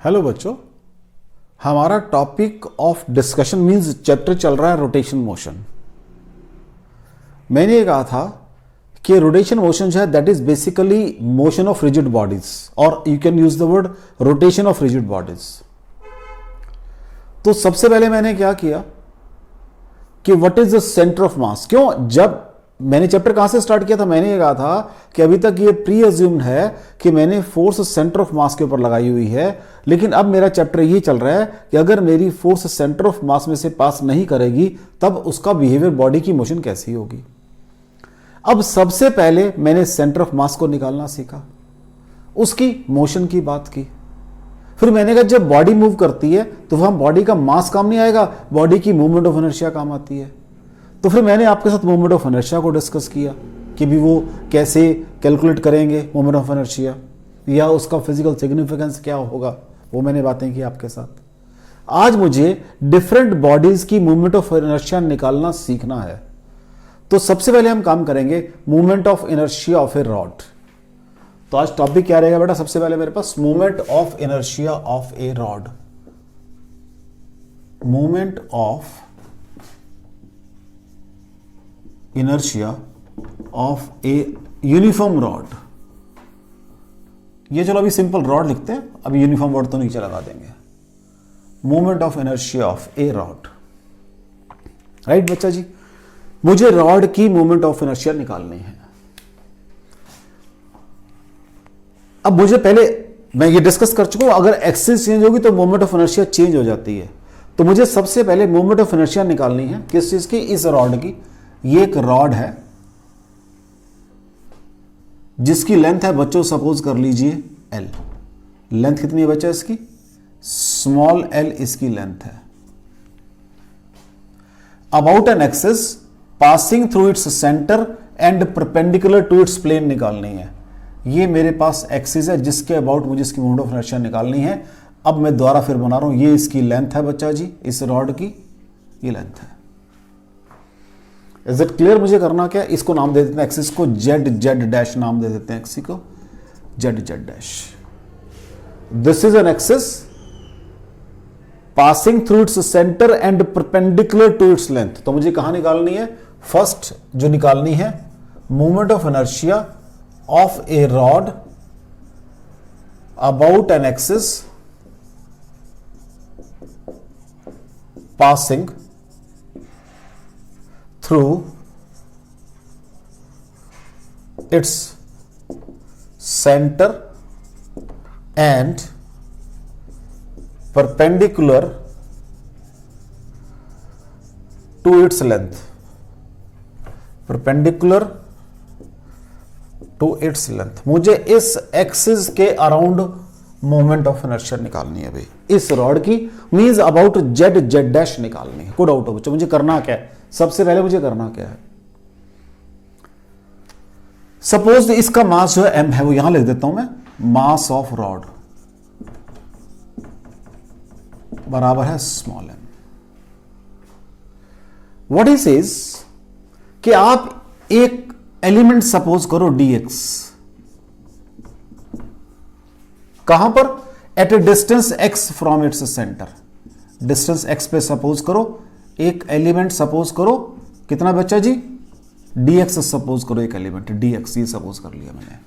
Hello बच्चों, हमारा topic of discussion means chapter चल रहा है रोटेशन मोशन। मैंने ये कहा था कि रोटेशन मोशन जो है that is basically motion of rigid bodies, और you can use the word rotation of rigid bodies. तो सबसे पहले मैंने क्या किया कि what is the centre of mass. क्यों, जब मैंने चैप्टर कहां से स्टार्ट किया था, मैंने ये कहा था कि अभी तक ये प्री अज्यूम्ड है कि मैंने फोर्स सेंटर ऑफ मास के ऊपर लगाई हुई है, लेकिन अब मेरा चैप्टर ये चल रहा है कि अगर मेरी फोर्स सेंटर ऑफ मास में से पास नहीं करेगी तब उसका बिहेवियर बॉडी की मोशन कैसी होगी। अब सबसे पहले मैंने सेंटर ऑफ मास को निकालना सीखा, उसकी मोशन की बात की। फिर मैंने कहा जब बॉडी मूव करती है तो वहां बॉडी का मास काम नहीं आएगा, बॉडी की मूवमेंट ऑफ इनर्शिया काम आती है। तो फिर मैंने आपके साथ मूवमेंट ऑफ इनर्शिया को डिस्कस किया कि भी वो कैसे कैलकुलेट करेंगे मूवमेंट ऑफ इनर्शिया, या उसका फिजिकल सिग्निफिकेंस क्या होगा, वो मैंने बातें की आपके साथ। आज मुझे डिफरेंट बॉडीज की मूवमेंट ऑफ इनर्शिया निकालना सीखना है। तो सबसे पहले हम काम करेंगे movement of inertia of a rod. तो आज टॉपिक क्या रहेगा बेटा, सबसे पहले मेरे पास movement of inertia of a rod. Movement of inertia of a uniform rod. ये चलो अभी सिंपल रॉड लिखते हैं, अभी यूनिफॉर्म वर्ड तो नीचे लगा देंगे। Movement of inertia of a rod. Right बच्चा जी, मुझे रॉड की मूवमेंट ऑफ इनर्शिया निकालनी है। अब मुझे पहले, मैं ये डिस्कस कर चुका हूं, अगर एक्सिस चेंज होगी तो मूवमेंट ऑफ इनर्शिया चेंज हो जाती है। तो मुझे सबसे पहले मूवमेंट ऑफ इनर्शिया निकालनी है किस चीज की, इस रॉड की। ये एक रॉड है जिसकी लेंथ है बच्चों, सपोज कर लीजिए L। लेंथ कितनी है बच्चा इसकी, स्मॉल l इसकी लेंथ है। About an axis passing through its centre and perpendicular to its plane निकालनी है। ये मेरे पास एक्सिस है जिसके अबाउट मुझे इसकी मूवमेंट ऑफ इनर्शिया निकालनी है। अब मैं दोबारा फिर बना रहा हूं, ये इसकी लेंथ है बच्चा जी, इस रॉड की ये लेंथ है। Is it clear? मुझे करना क्या, इसको नाम दे देते हैं एक्सिस को जेड जेड डैश नाम दे देते हैं एक्सिस को Z Z dash. This is an axis passing through its centre and perpendicular to its length. तो मुझे कहां निकालनी है, फर्स्ट जो निकालनी है movement of inertia of a rod about an axis passing through its center and perpendicular to its length, perpendicular to its length। मुझे इस एक्सिस के अराउंड मोमेंट ऑफ इनर्शिया निकालनी है भाई, इस रॉड की, means about Z Z dash निकालनी है। गुड आउट हो बच्चों, मुझे करना क्या है, सबसे पहले मुझे करना क्या है, सपोज इसका मास जो है m है, वो यहां लिख देता हूं मैं, मास ऑफ रॉड बराबर है small m। What he says कि आप एक एलिमेंट सपोज करो dx, कहां पर, at a distance x from its centre. Distance x पे सपोज करो एक एलिमेंट, सपोज करो कितना बच्चा जी, dx सपोज करो एक एलिमेंट dx, ये सपोज कर लिया मैंने।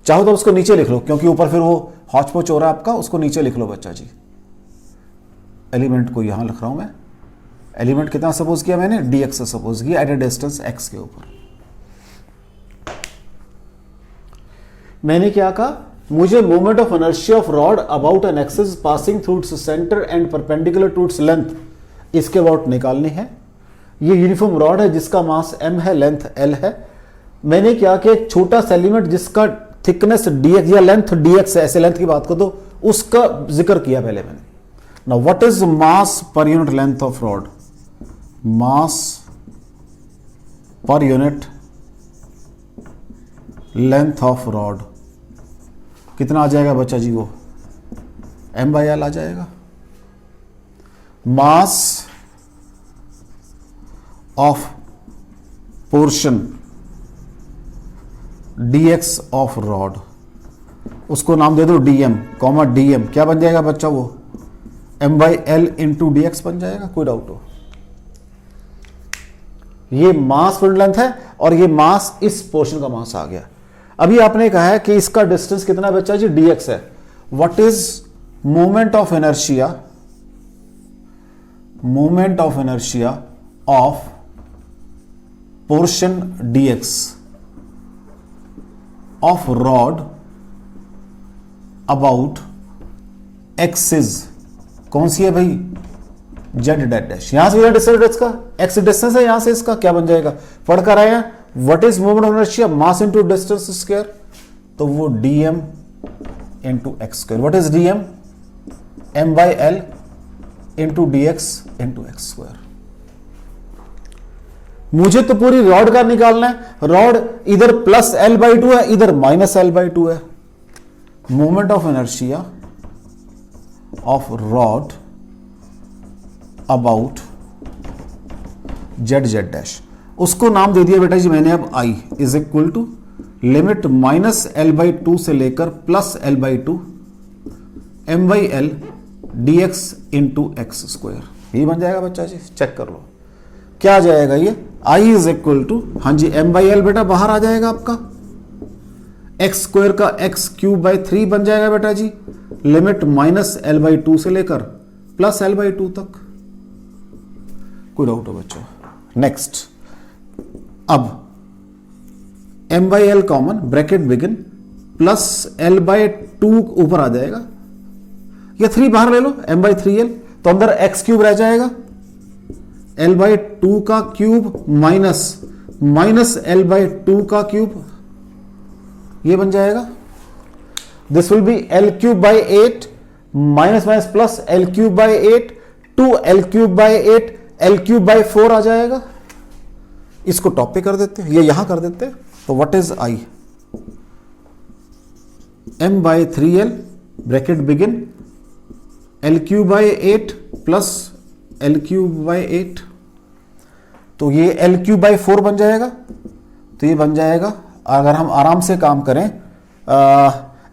चाहो तो उसको नीचे लिख लो, क्योंकि ऊपर फिर वो हॉचपॉच हो रहा है आपका, उसको नीचे लिख लो बच्चा जी। एलिमेंट को यहां लिख रहा हूं मैं, एलिमेंट कितना सपोज किया मैंने, dx सपोज किया एट ए डिस्टेंस x के ऊपर। मैंने क्या कहा, मुझे movement of inertia of rod about an axis passing through its centre and perpendicular to its length, इसके अबाउट निकालनी है। ये यूनिफॉर्म रॉड है जिसका मास m है, लेंथ l है। मैंने क्या कि एक छोटा सा एलिमेंट जिसका थिकनेस dx या लेंथ dx है, ऐसे लेंथ की बात कर दो, उसका जिक्र किया पहले मैंने। Now what is mass per unit length of rod, mass per unit length of rod कितना आ जाएगा बच्चा जी, वो m/l आ जाएगा। मास of portion dx of rod, उसको नाम दे दो डीएम कॉमा डीएम, क्या बन जाएगा बच्चा वो M by L into D X बन जाएगा, कोई डाउट हो। ये मास फील्ड लेंथ है और ये मास इस पोर्शन का मास आ गया। अभी आपने कहा है कि इसका डिस्टेंस कितना बच्चा जी डी एक्स है। What is moment of inertia, moment of inertia of portion D X of rod about axis, कौन सी है भाई जेड डेड डैश, यहां से डिस्टेंस का एक्स डिस्टेंस है, यहां से इसका क्या बन जाएगा पढ़कर आए हैं। What is moment of inertia mass into distance square, तो वो DM into X square. What is DM M by L into D X into X square. मुझे तो पूरी रॉड का निकालना है, रॉड इधर प्लस एल बाई टू है इधर माइनस एल बाई टू है। Moment of inertia of rod about Z Z dash, उसको नाम दे दिया बेटा जी मैंने अब I is equal to limit minus L by two से लेकर plus L by two M by L D X into X square. यही बन जाएगा बच्चा जी, चेक कर लो क्या आ जाएगा ये आई इज इक्वल टू, हाँ जी एम बाई एल बेटा बाहर आ जाएगा आपका, एक्स स्क्वायर का एक्स क्यूब बाई 3 बन जाएगा बेटा जी, limit minus L by two से लेकर प्लस एल बाई टू तक। कोई डाउट हो बच्चों। नेक्स्ट, अब M by L common bracket begin plus L by two ऊपर आ जाएगा, या 3 बाहर ले लो एम बाई 3 एल, तो अंदर एक्स क्यूब रह जाएगा, एल बाई टू का cube minus L by two का क्यूब, ये बन जाएगा। This will be L cube by 8 minus minus plus L cube by 8 two L cube by 8 L cube by 4 आ जाएगा। इसको टॉप पे कर देते हैं, ये यहां कर देते हैं, तो what is I am by 3 L bracket begin L cube by 8 plus L cube by 8, तो ये एल क्यूब बाई 4 बन जाएगा। तो ये बन जाएगा, अगर हम आराम से काम करें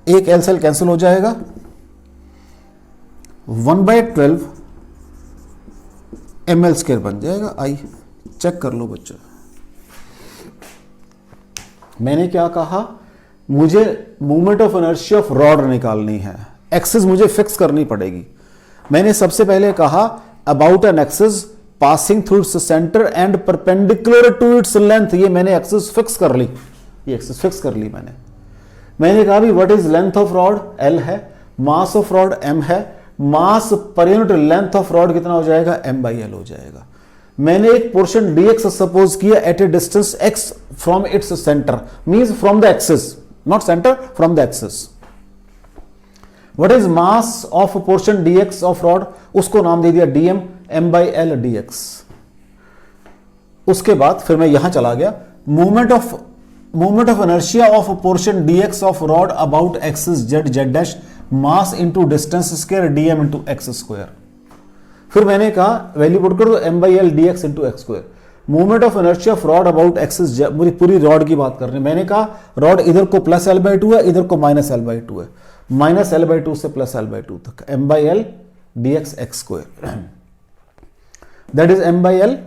एक एल सेल कैंसिल हो जाएगा, 1/12 एम एल स्क्वायर बन जाएगा आई। चेक कर लो बच्चों, मैंने क्या कहा, मुझे moment of inertia of rod निकालनी है, एक्सिस मुझे फिक्स करनी पड़ेगी। मैंने सबसे पहले कहा about an axis passing through its centre and perpendicular to its length, ये मैंने एक्सिस फिक्स कर ली, ये एक्सिस फिक्स कर ली मैंने कहा भी what is length of rod L है, मास ऑफ रॉड एम है, मास per unit length of rod कितना हो जाएगा एम बाई एल हो जाएगा। मैंने एक पोर्शन डी एक्स सपोज किया at a distance X from its centre, means from the axis, not centre, from the axis. What is mass of portion D X of rod, उसको नाम दे दिया DM M by L D X. उसके बाद फिर मैं यहां चला गया, moment of inertia of portion D X of rod about axis Z Z dash mass into distance square DM into X square. फिर मैंने कहा वैल्यू पुट कर दो M by L D X into X square. Movement of inertia of rod about axis, मुझे पूरी rod की बात करनी, मैंने कहा रॉड इधर को प्लस एल बाई टू है, इधर को माइनस एल बाई टू है, माइनस एल बाई टू से प्लस एल बाई टू तक, M by L D X X square, that is M by L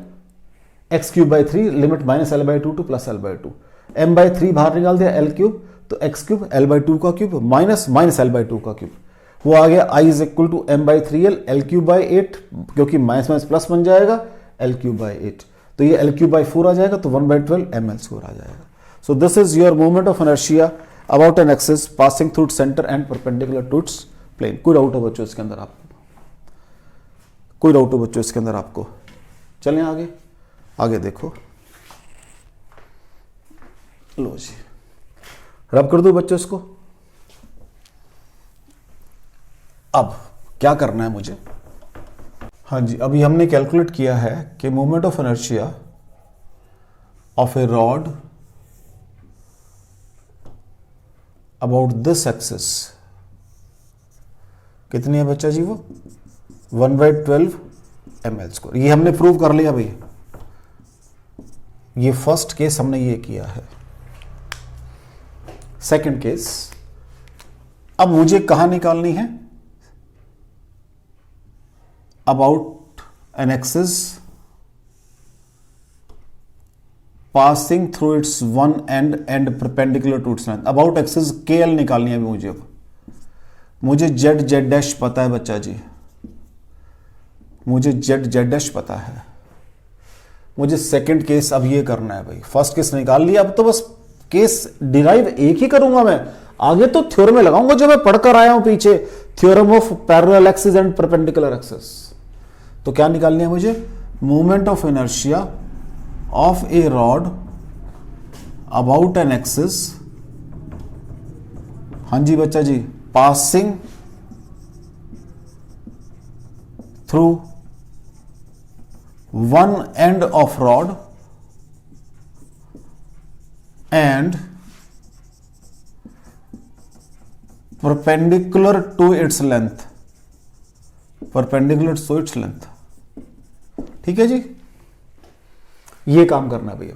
X cube by 3 limit minus L by two two plus L by two, M by 3 बाहर निकाल दिया L cube, तो X cube L by two का cube minus minus L by two का cube, वो आ गया I is equal to M by 3 L cube by 8, क्योंकि minus minus plus बन जाएगा एल क्यूब बाई 8, तो ये एल क्यूब बाई 4 आ जाएगा, तो 1/12 एम एल स्क्वायर आ जाएगा। So this is your movement of inertia about an axis passing through centre and perpendicular to its plane. कोई डाउट हो बच्चों इसके अंदर आपको? कोई डाउट हो बच्चों इसके अंदर आपको? चलें आगे, आगे देखो, लो जी रब कर दो बच्चों इसको। अब क्या करना है मुझे? हाँ जी, अभी हमने कैलकुलेट किया है कि moment of inertia of a rod about this axis कितनी है बच्चा जी? वो 1/12 एम एल स्क्वायर। ये हमने प्रूव कर लिया भाई, ये फर्स्ट केस हमने ये किया है। सेकंड केस, अब मुझे कहां निकालनी है? About an axis passing through its one and perpendicular to its length. About axis के एल निकालनी है मुझे। अब मुझे जेड जेड डैश पता है बच्चा जी, मुझे जेड जेड डैश पता है। मुझे सेकंड केस अब ये करना है भाई। फर्स्ट केस निकाल लिया, अब तो बस केस डिराइव एक ही करूंगा मैं, आगे तो थ्योरम में लगाऊंगा जो मैं पढ़कर आया हूं पीछे, theorem of parallel axis and perpendicular axis. तो क्या निकालनी है मुझे? Moment of inertia of a rod about an axis, हां जी बच्चा जी, passing through one end of rod and perpendicular to its length, perpendicular to its length. ठीक है जी, ये काम करना है भैया।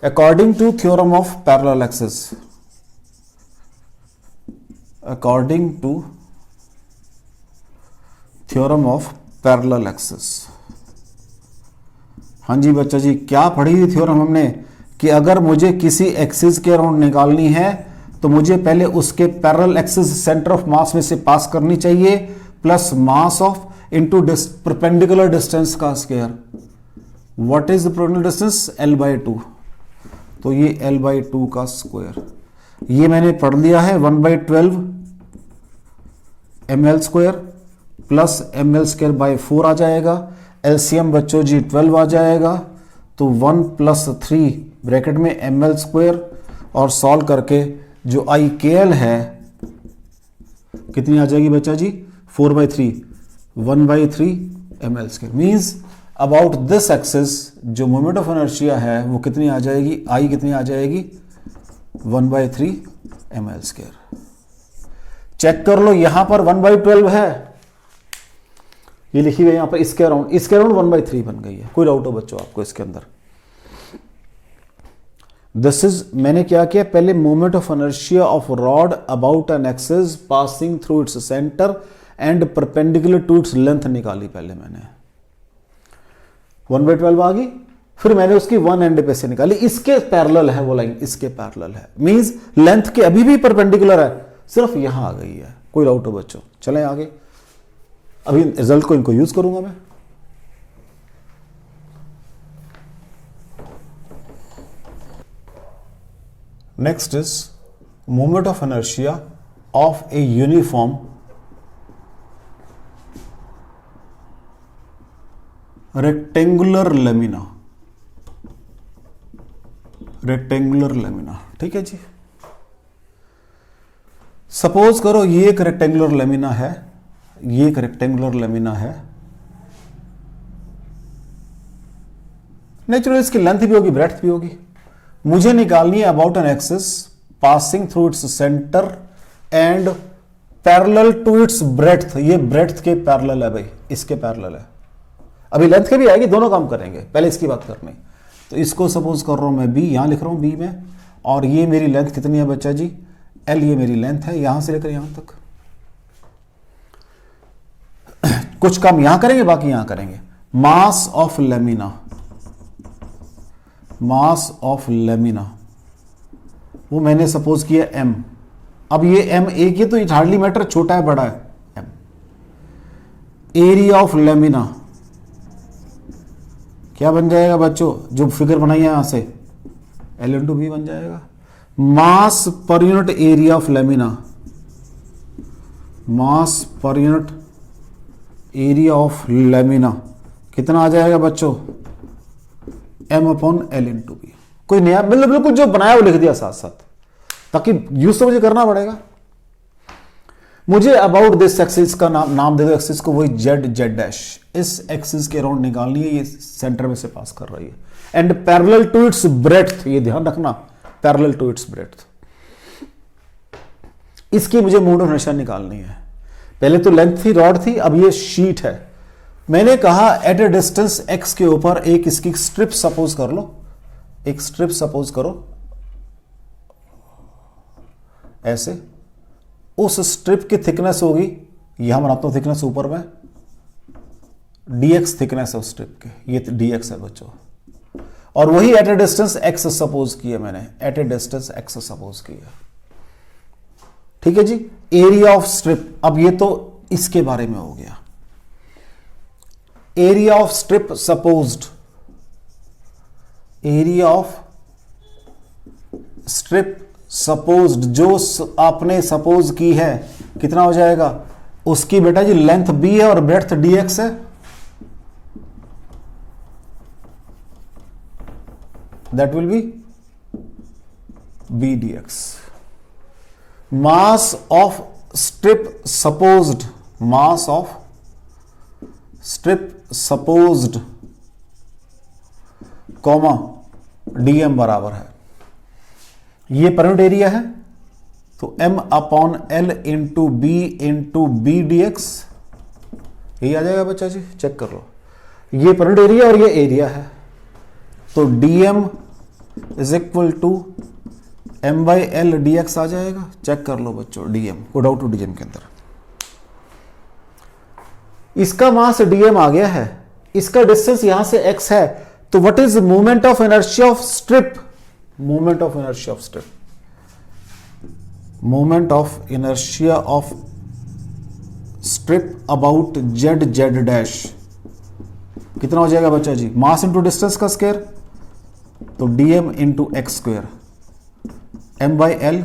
According to theorem of parallel axis, according to theorem of parallel axis. हाँ जी बच्चा जी, क्या पढ़ी थी थ्योरम हमने कि अगर मुझे किसी एक्सिस के अराउंड निकालनी है तो मुझे पहले उसके parallel axis centre of mass में से पास करनी चाहिए, plus mass of into perpendicular distance का square. What is the perpendicular distance? l/2। तो ये l/2 का स्क्वायर, ये मैंने पढ़ लिया है 1/12 ml² प्लस ml²/4 आ जाएगा। एलसीएम बच्चों जी 12 आ जाएगा, तो 1 + 3 ब्रैकेट में ml² और सॉल्व करके जो IKL है कितनी आ जाएगी बच्चा जी? 4/3, 1/3 ml²। Means about this axis जो मोमेंट ऑफ इनर्शिया है वो कितनी आ जाएगी? I कितनी आ जाएगी? 1/3 ml²। चेक कर लो, यहां पर 1/12 है, ये लिखी हुई यहां पर, इसके अराउंड 1/3 बन गई है। कोई डाउट हो बच्चों आपको इसके अंदर? दिस इज, मैंने क्या किया, पहले moment of inertia of rod about an axis passing through its centre and perpendicular to its length निकाली। पहले मैंने 1/12 आ गई, फिर मैंने उसकी वन एंड पे से निकाली, इसके पैरेलल है वो लाइन, इसके पैरेलल है, मींस लेंथ के अभी भी परपेंडिकुलर है, सिर्फ यहां आ गई है। कोई डाउट हो बच्चों? चलें आगे, अभी रिजल्ट को इनको यूज करूंगा मैं। Next is moment of inertia of a uniform rectangular lamina, rectangular lamina. ठीक है जी, सपोज करो ये एक रेक्टेंगुलर लेमिना है, ये एक रेक्टेंगुलर लेमिना है, नेचुरली इसकी लेंथ भी होगी, ब्रेड्थ भी होगी। मुझे निकालनी है about an axis passing through its centre and parallel to its breadth. ये ब्रेड्थ के पैरेलल है भाई, इसके पैरेलल है। अभी लेंथ के भी आएगी, दोनों काम करेंगे, पहले इसकी बात करनी। तो इसको सपोज कर रहा हूं मैं बी, यहां लिख रहा हूं बी में, और ये मेरी लेंथ कितनी है बच्चा जी? एल, ये मेरी लेंथ है यहां से लेकर यहां तक। कुछ काम यहां करेंगे, बाकी यहां करेंगे। Mass of lamina, mass of lamina वो मैंने सपोज किया m। अब ये m एक ही, तो इट हार्डली मैटर, छोटा है बड़ा है m। एरिया ऑफ लेमिना क्या बन जाएगा बच्चों? जो फिगर बनाई है यहां से L/B बन जाएगा। Mass per unit area of lamina, mass per unit area of lamina कितना आ जाएगा बच्चों? m/L/B। कोई नया बिल्कुल जो बनाया वो लिख दिया साथ साथ, ताकि यूज तो मुझे करना पड़ेगा। मुझे अबाउट दिस एक्सिस का नाम दे दो एक्सिस को, वही जेड जेड डैश। इस एक्सिस के अराउंड निकालनी है, ये सेंटर में से पास कर रही है, and parallel to its breadth, ये ध्यान रखना, पैरेलल टू इट्स ब्रेड्थ। इसकी मुझे मोमेंट ऑफ इनर्शिया निकालनी है। पहले तो लेंथ थी, रॉड थी, अब ये शीट है। मैंने कहा एट ए डिस्टेंस x के ऊपर एक इसकी स्ट्रिप सपोज कर लो, एक स्ट्रिप सपोज करो ऐसे, उस स्ट्रिप की थिकनेस होगी, यहां बनाता हूं थिकनेस ऊपर में, dx थिकनेस है उस स्ट्रिप की, ये dx है बच्चों, और वही at a distance x suppose किया मैंने, at a distance x suppose किया। ठीक है जी, एरिया ऑफ स्ट्रिप। अब ये तो इसके बारे में हो गया। Area of strip supposed, area of strip supposed, जो आपने सपोज की है, कितना हो जाएगा, उसकी बेटा जी लेंथ b है और ब्रेड्थ dx है, that will be b dx। Mass of strip supposed, mass of strip supposed comma dm बराबर है, ये परमिट एरिया है, तो m upon L into B D X, यही आ जाएगा बच्चा जी, चेक कर लो। ये परमिट एरिया और ये एरिया है, तो dm is equal to m by L D X आ जाएगा। चेक कर लो बच्चों, dm को डाउट टू dm के अंदर इसका मास dm आ गया है, इसका डिस्टेंस यहां से x है, तो what is moment of inertia of strip, moment of inertia of strip, moment of inertia of strip about z dash कितना हो जाएगा बच्चा जी, मास इंटू डिस्टेंस का स्क्वायर, तो dm into X square, m by L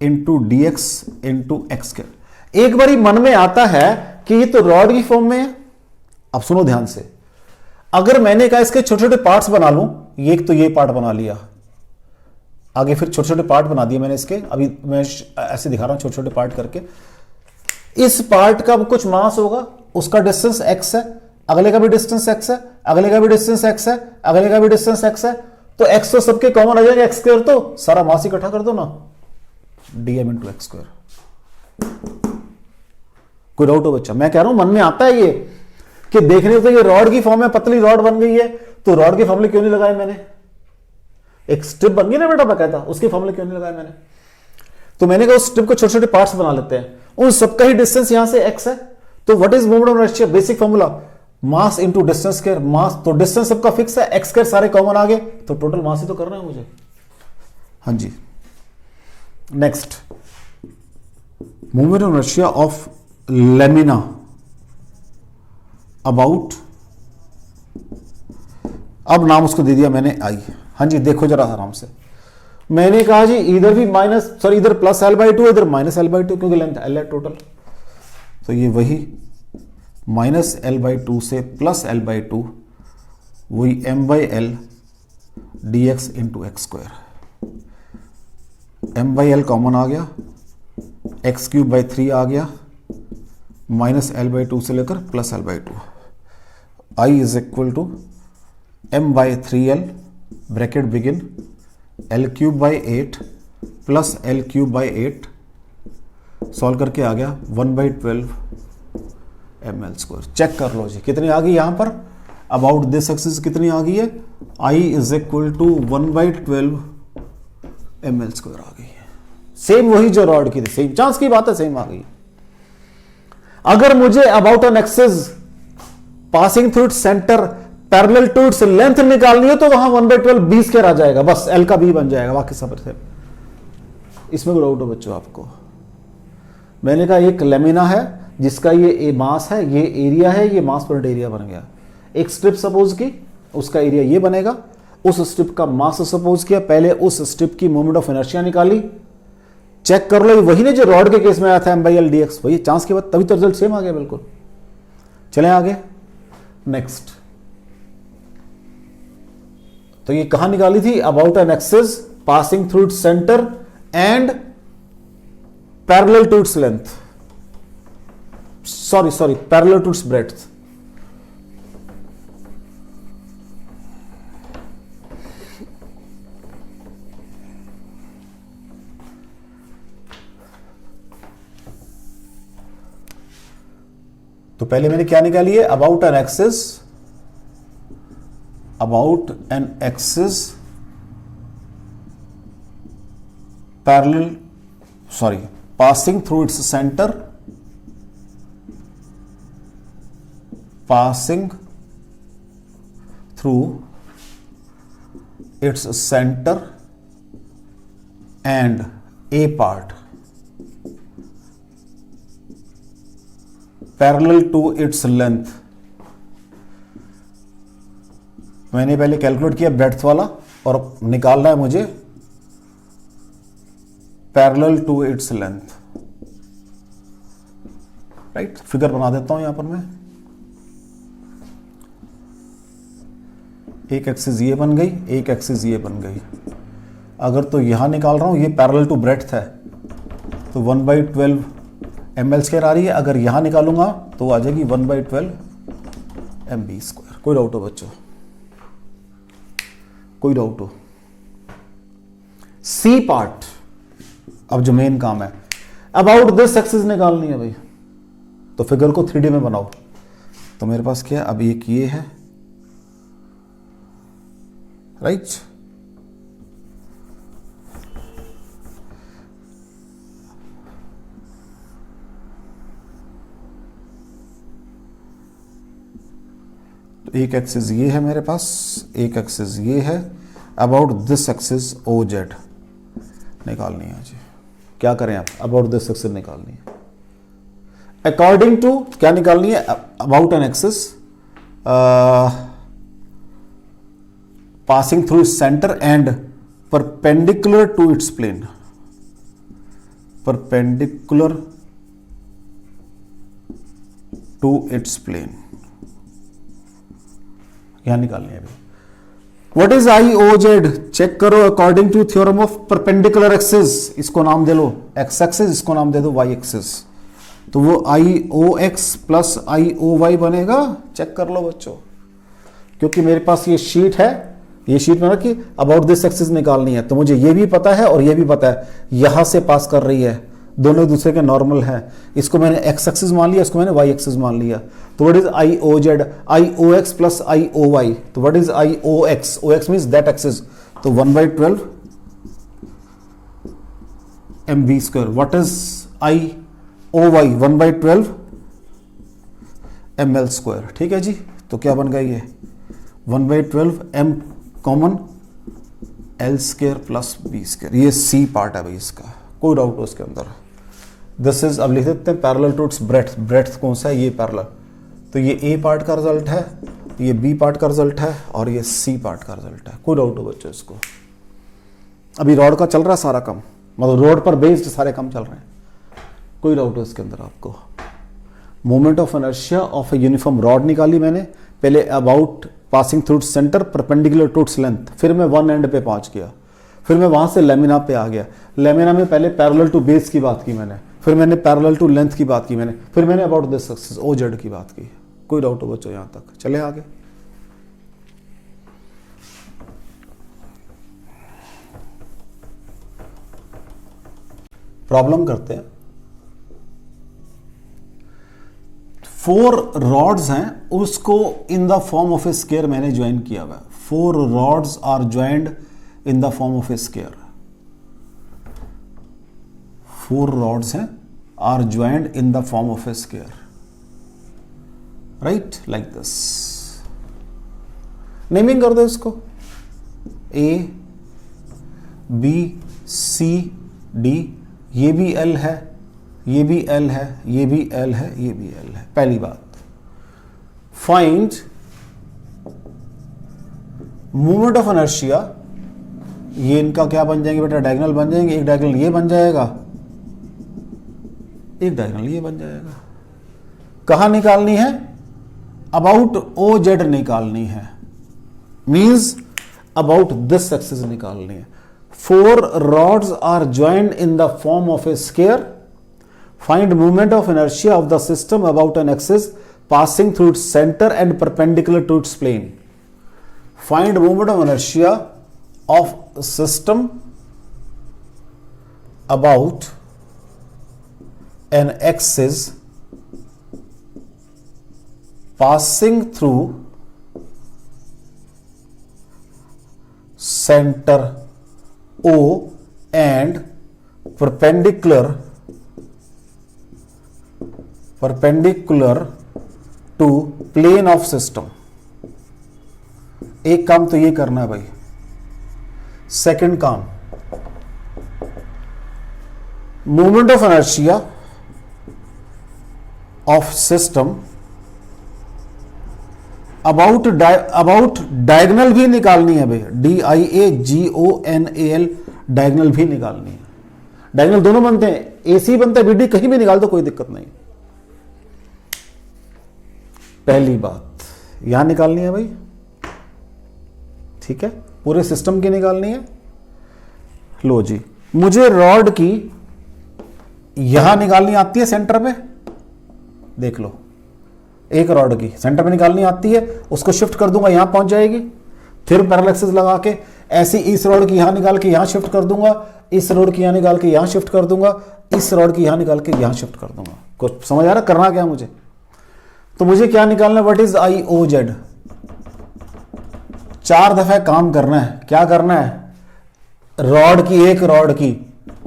into D X into X square. एक बारी मन में आता है कि ये तो रॉड की फॉर्म में है। अब सुनो ध्यान से, अगर मैंने कहा इसके छोटे छोटे पार्ट्स बना लूं, ये एक तो ये पार्ट बना लिया, आगे फिर छोटे छोटे पार्ट बना दिए मैंने इसके, अभी मैं ऐसे दिखा रहा हूं छोटे छोटे पार्ट करके। इस पार्ट का कुछ मास होगा, उसका डिस्टेंस x है, अगले का भी डिस्टेंस x है, अगले का भी डिस्टेंस x है, अगले का भी डिस्टेंस x है, तो x तो सबके कॉमन आ जाएगा, x स्क्वायर, तो सारा मास इकट्ठा कर दो ना, dm इंटू एक्स स्क्वायर। कोई डाउट हो बच्चा? मैं कह रहा हूं मन में आता है ये कि देखने को ये रॉड की फॉर्म में पतली रॉड बन गई है, तो रॉड के फॉर्मूले क्यों नहीं लगाए मैंने, एक स्ट्रिप बन गई ना बेटा बकायदा, उसके फॉर्मूले क्यों नहीं लगाए मैंने। तो मैंने कहा उस स्ट्रिप को छोटे छोटे पार्ट्स बना लेते हैं, उन सबका ही डिस्टेंस यहां से x है, तो what is moment of inertia, basic formula mass into distance square, mass तो डिस्टेंस सबका फिक्स है, x स्क्वायर सारे कॉमन आ गए, तो टोटल मास ही तो करना है मुझे। हाँ जी, next, moment of inertia of lamina about, अब नाम उसको दे दिया मैंने आई। हाँ जी, देखो जरा आराम से, मैंने कहा जी इधर भी इधर प्लस एल बाई टू, इधर माइनस एल बाई टू, क्योंकि लेंथ एल है टोटल, तो ये वही माइनस एल बाई टू से प्लस एल बाई टू, वही M by L D X into X square, M by L common आ गया, एक्स क्यूब बाई थ्री आ गया, माइनस एल बाई टू से लेकर plus L by two, I is equal to M by three L bracket begin L cube by eight plus L cube by eight, solve करके आ गया 1/12 ml square. Check कर लो जी कितनी आ गई, यहां पर अबाउट दिस एक्सिस कितनी आ गई है, I is equal to 1/12 ml square आ गई है। सेम वही जो रॉड की थी, सेम चांस की बात है, सेम आ गई। अगर मुझे about an axis passing through its centre parallel to its length निकालनी है, तो वहां 1/12 बी स्क्वायर आ जाएगा, बस एल का बी बन जाएगा, बाकी सब से। इसमें डाउट हो बच्चों आपको? मैंने कहा एक लेमिना है जिसका ये मास है, ये एरिया है, ये मास पर एरिया बन गया। एक स्ट्रिप सपोज की, उसका एरिया ये बनेगा, उस स्ट्रिप का मास सपोज किया, पहले उस स्ट्रिप की मोमेंट ऑफ इनर्शिया निकाली, चेक कर लो, वही ने जो रॉड के केस में आया था M by L D X, वही चांस के बाद, तभी तो रिजल्ट सेम आ गया बिल्कुल। चलें आगे, नेक्स्ट। तो ये कहां निकाली थी, about an axis passing through its centre and parallel to its length, sorry parallel to its breadth. तो पहले मैंने क्या निकाली है, about an axis passing through its center, passing through its center and a part parallel to its length. मैंने पहले calculate किया breadth वाला और निकालना है मुझे parallel to its length, right. Figure बना देता हूं यहां पर मैं, एक एक्सिस ये बन गई, एक एक्सिस ये बन गई। अगर तो यहां निकाल रहा हूं, ये पैरेलल टू ब्रेड्थ है तो 1/12 ml² आ रही है। अगर यहां निकालूंगा तो आ जाएगी 1/12 mv²। कोई डाउट हो बच्चों? कोई डाउट हो? सी पार्ट, अब जो मेन काम है, अबाउट दिस एक्सिस निकालनी है भाई। तो फिगर को 3D में बनाओ। तो मेरे पास क्या है, अब एक ये है, राइट। तो एक एक्सिस ये है मेरे पास, एक एक्सिस ये है। About this axis O Z निकालनी है जी। क्या करें आप? अबाउट दिस एक्सिस निकालनी है। अकॉर्डिंग टू क्या निकालनी है? About an axis passing through its centre and perpendicular to its plane, perpendicular to its plane, यहां निकालनी है अभी। What is I O Z? Check करो according to theorem of perpendicular axis. इसको नाम दे लो एक्स एक्सिस, इसको नाम दे दो वाई एक्सिस। तो वो I O X plus I O Y बनेगा। चेक कर लो बच्चों, क्योंकि मेरे पास ये शीट है, ये शीट में रखी अबाउट दिस एक्सिस निकालनी है। तो मुझे ये भी पता है और ये भी पता है यहां से पास कर रही है, दोनों दूसरे के नॉर्मल हैं। इसको मैंने एक्स एक्सिस मान लिया, इसको मैंने वाई एक्सिस मान लिया। तो what is I O Z? I O X plus I O Y. तो what is I O X? O X means that axis. तो 1/12 mv²। What is I O Y? 1/12 ml²। ठीक है जी। तो क्या बन गया ये 1/12 m common l² plus b²। ये सी पार्ट है भाई इसका, कोई डाउट हो उसके अंदर? दिस इज, अब लिख देते हैं parallel to its breadth. Breadth कौन सा है? ये पैरेलल। तो ये ए पार्ट का रिजल्ट है, ये बी पार्ट का रिजल्ट है और ये सी पार्ट का रिजल्ट है। कोई डाउट हो बच्चों इसको? अभी रॉड का चल रहा है सारा काम, मतलब रोड पर बेस्ड सारे काम चल रहे हैं। कोई डाउट हो इसके अंदर आपको? Moment of inertia of a uniform rod निकाली मैंने पहले, about passing through its centre perpendicular to its length. फिर मैं वन एंड पे पहुंच गया, फिर मैं वहां से लेमिना पे आ गया। लेमिना में पहले पैरेलल टू बेस की बात की मैंने, फिर मैंने पैरेलल टू लेंथ की बात की मैंने, फिर मैंने about this axis O Z की बात की। कोई डाउट हो बच्चों यहां तक? चले आगे। प्रॉब्लम करते हैं। 4 रॉड्स हैं, उसको in the form of a square मैंने ज्वाइन किया हुआ है। 4 rods are joined in the form of a square. 4 rods हैं are joined in the form of a square, right? Like this. Naming कर दो इसको A, B, C, D। ये भी L है, ये भी L है, ये भी L है, ये भी L है। पहली बात, फाइंड मोमेंट ऑफ इनर्शिया। ये इनका क्या बन जाएंगे बेटा? डायगोनल बन जाएंगे। एक डायगोनल ये बन जाएगा, एक डायगोनल ये बन जाएगा। कहां निकालनी है? अबाउट ओ जेड निकालनी है, मींस अबाउट दिस एक्सिस निकालनी है। 4 rods are joined in the form of a sphere. Find moment of inertia of the system about an axis passing through its center and perpendicular to its plane. Find moment of inertia of system about an axis passing through center O and perpendicular perpendicular to plane of system. एक काम तो ये करना है भाई। Second काम, moment of inertia of system about diagonal भी निकालनी है भाई। DIAGONAL डायगनल भी निकालनी है। डायगनल दोनों बनते हैं, AC बनता है, BD कहीं भी निकाल दो कोई दिक्कत नहीं। पहली बात यहां निकालनी है भाई, ठीक है, पूरे सिस्टम की निकालनी है। लो जी, मुझे रॉड की यहां निकालनी आती है सेंटर पे, देख लो, एक रॉड की सेंटर पे निकालनी आती है, उसको शिफ्ट कर दूंगा, यहां पहुंच जाएगी। फिर पैरेलल एक्सिस लगा के ऐसे इस रॉड की यहां निकाल के यहां शिफ्ट कर दूंगा, इस रॉड की यहां निकाल के यहां शिफ्ट कर दूंगा, इस रॉड की यहां निकाल के यहां शिफ्ट कर दूंगा। कुछ समझ आ रहा करना क्या मुझे? तो मुझे क्या निकालना है? What is IOZ? 4 दफा काम करना है। क्या करना है? रॉड की, एक रॉड की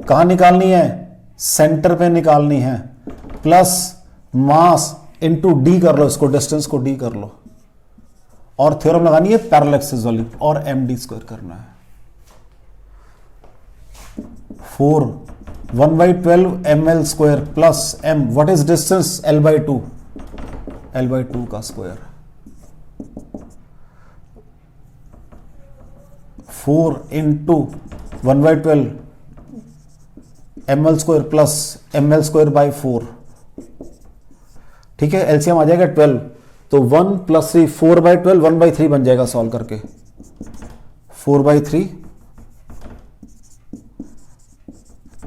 कहां निकालनी है? सेंटर पे निकालनी है, प्लस मास इनटू D कर लो, इसको डिस्टेंस को D कर लो, और थ्योरम लगानी है पैरेलल एक्सिस वाली, और MD² करना है। 4 1/12 ml² plus m, what is distance? L/2, L/2 का square. 4 into 1/12 ml² plus ml²/4, ठीक है, एलसीएम आ जाएगा 12, तो 1 + 3 4/12, 1/3 बन जाएगा सॉल्व करके, 4/3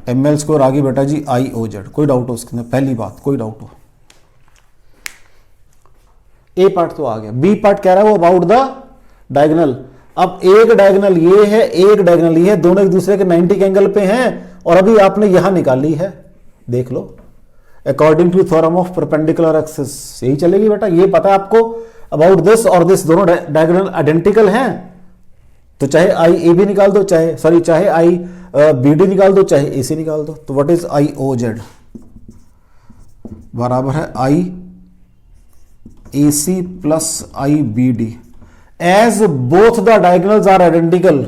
ml² आ गई बेटा जी IOZ। कोई डाउट हो उसके अंदर? पहली बात, कोई डाउट हो? ए पार्ट तो आ गया। बी पार्ट कह रहा है वो अबाउट द डायगोनल। अब एक डायगोनल ये है, एक डायगोनल ये है, दोनों एक दूसरे के 90 के एंगल पे हैं, और अभी आपने यहां निकाली है, देख लो, according to theorem of perpendicular axis. यही चलेगी बेटा। ये पता है आपको अबाउट दिस और दिस दोनों डायगोनल आइडेंटिकल हैं, तो चाहे IAB निकाल दो, चाहे IBD निकाल दो, चाहे AC निकाल दो। तो व्हाट इज IOZ? बराबर है IAC plus IBD as both the diagonals are identical.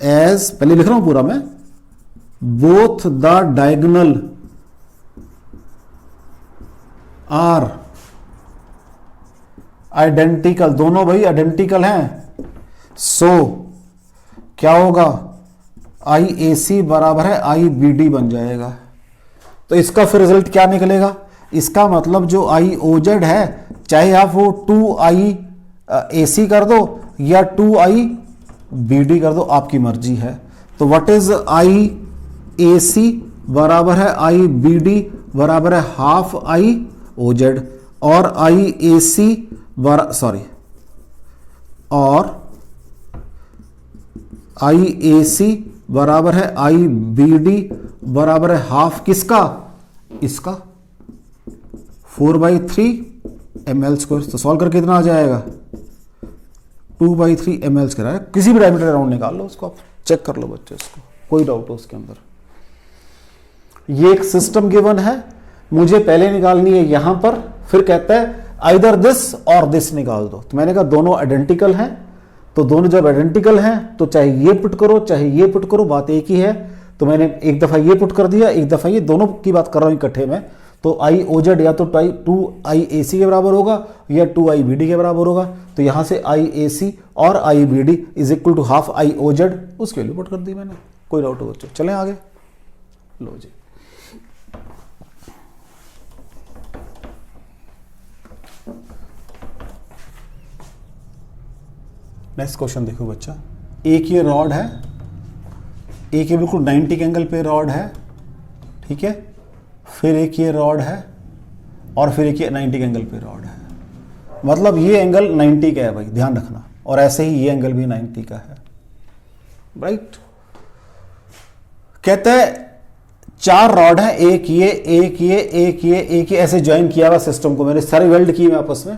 As, पहले लिख रहा हूं पूरा मैं, both the diagonal are identical, दोनों भाई आइडेंटिकल हैं। सो क्या होगा? IAC बराबर है IBD बन जाएगा। तो इसका फिर रिजल्ट क्या निकलेगा? इसका मतलब जो IOZ है, चाहे आप वो 2IAC कर दो या 2IBD कर दो, आपकी मर्जी है। तो व्हाट इज IAC बराबर है IBD बराबर है हाफ IOZ, और IAC IAC बराबर है IBD बराबर है हाफ किसका? इसका, 4/3 ml²। तो सॉल्व करके कितना आ जाएगा? 2/3 ml²। है किसी भी डायमीटर राउंड निकाल लो, उसको आप चेक कर लो बच्चे, इसको कोई डाउट हो उसके अंदर। ये एक सिस्टम गिवन है, मुझे पहले निकालनी है यहां पर, फिर कहता है आइदर दिस और दिस निकाल दो। तो मैंने कहा दोनों आइडेंटिकल हैं, तो दोनों जब आइडेंटिकल हैं तो चाहे ये पुट करो चाहे ये पुट करो, बात एक ही है। तो मैंने एक दफा ये पुट कर दिया, एक दफा ये, दोनों की बात कर रहा हूं इकट्ठे में। तो IOZ या तो 2IAC के बराबर होगा या 2IBD के बराबर होगा। तो यहां से IAC और IBD is equal to half IOZ, उसके वैल्यू पुट कर दी मैंने। कोई डाउट हो बच्चों? चलें आगे। लो जी, नेक्स्ट क्वेश्चन देखो बच्चा। एक ये रॉड है, एक ये बिल्कुल 90 के एंगल पे रॉड है, ठीक है, फिर एक ये रॉड है, और फिर एक ये 90 के एंगल पे रॉड है। मतलब ये एंगल 90 का है भाई, ध्यान रखना, और ऐसे ही ये एंगल भी 90 का है, राइट। कहते हैं 4 रॉड है, एक ये, एक ये, एक ये, एक ये, ऐसे ज्वाइन किया हुआ सिस्टम को मैंने सारे वेल्ड किए मैं आपस में।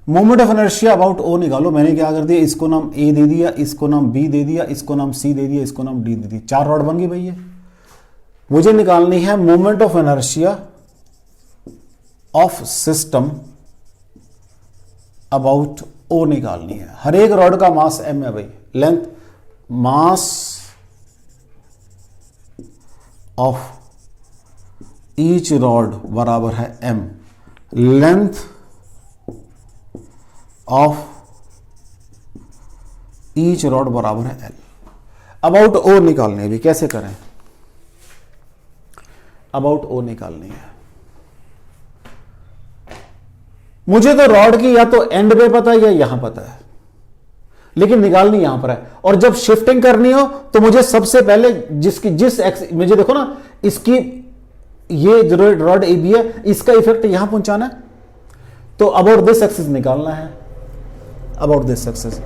Moment of inertia about O निकालो। मैंने क्या कर दिया, इसको नाम A दे दिया, इसको नाम B दे दिया, इसको नाम C दे दिया, इसको नाम D दे दिया। 4 रॉड बन गई भाई। ये मुझे निकालनी है moment of inertia of system about O निकालनी है। हर एक रॉड का मास m है भाई, length mass of each rod बराबर है m, length of each rod बराबर है l। अबाउट ओ निकालनी है भी, कैसे करें? अबाउट ओ निकालनी है। मुझे तो रॉड की या तो एंड पे पता है या यहां पता है, लेकिन निकालनी यहां पर है। और जब शिफ्टिंग करनी हो तो मुझे सबसे पहले जिस एक्स, मुझे देखो ना, इसकी ये जो रॉड ए बी है, इसका इफेक्ट यहां पहुंचाना है, तो अबाउट दिस एक्सिस निकालना है। अबाउट दिस एक्सिस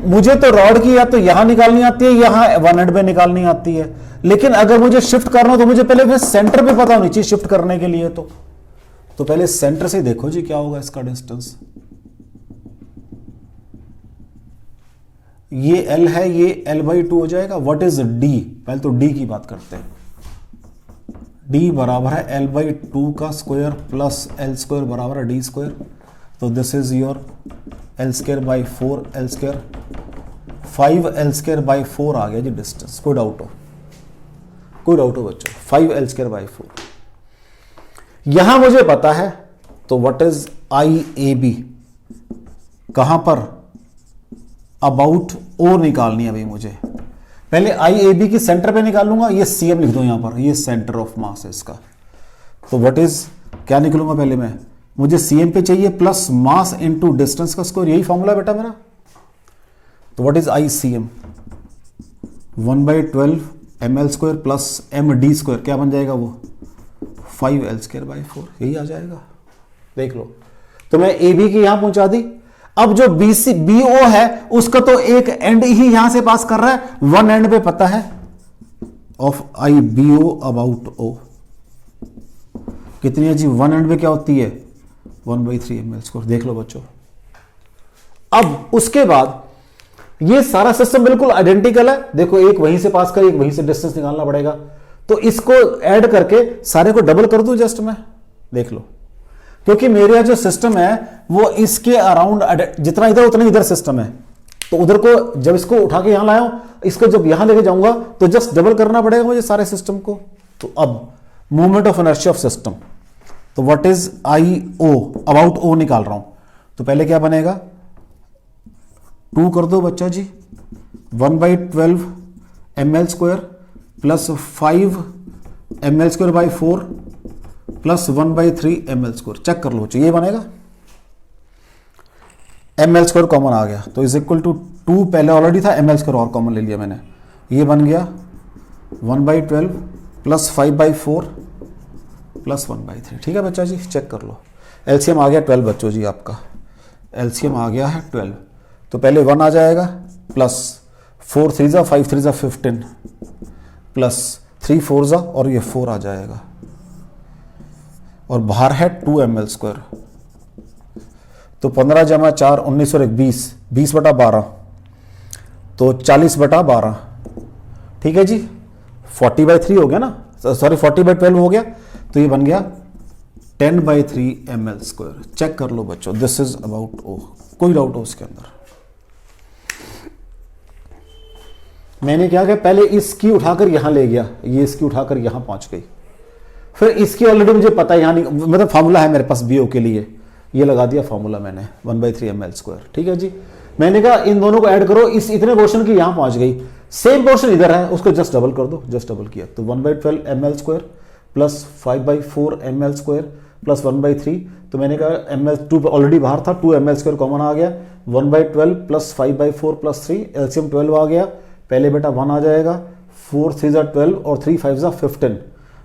मुझे तो रॉड की या तो यहां निकालनी आती है, यहां वन एंड पे निकालनी आती है, लेकिन अगर मुझे शिफ्ट करना हो तो मुझे पहले सेंटर पे पता होनी चाहिए शिफ्ट करने के लिए। तो पहले सेंटर से देखो जी क्या होगा इसका डिस्टेंस। ये L है, ये L/2 हो जाएगा। What is D? पहले तो D की बात करते हैं। D बराबर है L/2 का स्क्वायर प्लस L स्क्वायर बराबर है D स्क्वायर। तो this is your L square by 4 L square, 5 L square by 4 आ गया जी डिस्टेंस। कोई डाउट हो बच्चों? 5 L स्क्वायर बाई 4 यहां मुझे पता है। तो व्हाट इज IAB? कहां पर? अबाउट O निकालनी है भाई मुझे। पहले IAB की सेंटर पे निकालूंगा, ये CM लिख दो यहां पर, ये सेंटर ऑफ मास है इसका। तो व्हाट इज, क्या निकलूंगा पहले मैं? मुझे CM पे चाहिए प्लस मास इनटू डिस्टेंस का स्क्वायर, यही फॉर्मूला बेटा मेरा। तो what is ICM? 1/12 ml square plus md square, क्या बन जाएगा वो? 5 L स्क्वायर बाई 4, यही आ जाएगा। देख लो, तो मैं AB की यहां पहुंचा दी। अब जो BO है उसका तो एक एंड ही यहां से पास कर रहा है, वन एंड पे पता है ऑफ IBO अबाउट O कितनी है जी? वन एंड पे क्या होती है? 1/3 ml स्क्वायर। देख लो बच्चों। अब उसके बाद ये सारा सिस्टम बिल्कुल आइडेंटिकल है। देखो, एक वहीं से पास कर, एक वहीं से डिस्टेंस निकालना पड़ेगा। तो इसको ऐड करके सारे को डबल कर दूं जस्ट मैं, देख लो, क्योंकि मेरा जो सिस्टम है वो इसके अराउंड जितना इधर उतना इधर सिस्टम है। तो उधर को जब इसको उठा के यहां लाया हूं, इसको जब यहां लेके जाऊंगा तो जस्ट डबल करना पड़ेगा मुझे सारे सिस्टम को। तो अब movement of inertia of system, तो what is IO? About O निकाल रहा हूं। तो पहले क्या बनेगा? 2 कर दो बच्चा जी, 1/12 ml square plus 5 ml square by 4 plus 1/3 ml square. Check कर लो बच्चों, ये बनेगा। ml स्क्वायर कॉमन आ गया, तो इज इक्वल टू 2 पहले ऑलरेडी था, ml स्क्वायर और कॉमन ले लिया मैंने, ये बन गया 1/12 प्लस 5/4 प्लस 1/3। ठीक है बच्चा जी, चेक कर लो। LCM आ गया 12 बच्चों जी, आपका LCM आ गया है 12। तो पहले 1 आ जाएगा प्लस 4 3 जा 5 3 जा 15 प्लस 3 4 जा और ये 4 आ जाएगा, और बाहर है 2 ml स्क्वायर। तो 15 जमा 4 19 और 1 20, 20/12 तो 40/12। ठीक है जी, 40/3 हो गया ना, सॉरी 40/12 हो गया। तो ये बन गया 10/3 ml स्क्वायर। चेक कर लो बच्चों, दिस इज अबाउट O। कोई डाउट हो उसके अंदर? मैंने क्या किया, पहले इसकी उठाकर यहां ले गया, ये इसकी उठाकर यहां पहुंच गई। फिर इसकी ऑलरेडी मुझे पता है, यहां मतलब फार्मूला है मेरे पास BO के लिए, ये लगा दिया फार्मूला मैंने 1/3 ml स्क्वायर। ठीक है जी, मैंने कहा इन दोनों को ऐड करो, इस इतने पोर्शन की यहां पहुंच गई, सेम पोर्शन इधर है, उसको जस्ट डबल कर दो। जस्ट डबल किया तो 1/12 ml square plus 5/4 ml square plus 1/3। तो मैंने कहा ml 2 ऑलरेडी बाहर था, 2 ml स्क्वायर कॉमन आ गया, 1/12 प्लस 5/4 प्लस 3, LCM 12 आ गया। पहले बेटा 1 आ जाएगा, 4 3 जा 12 और 3 5 जा 15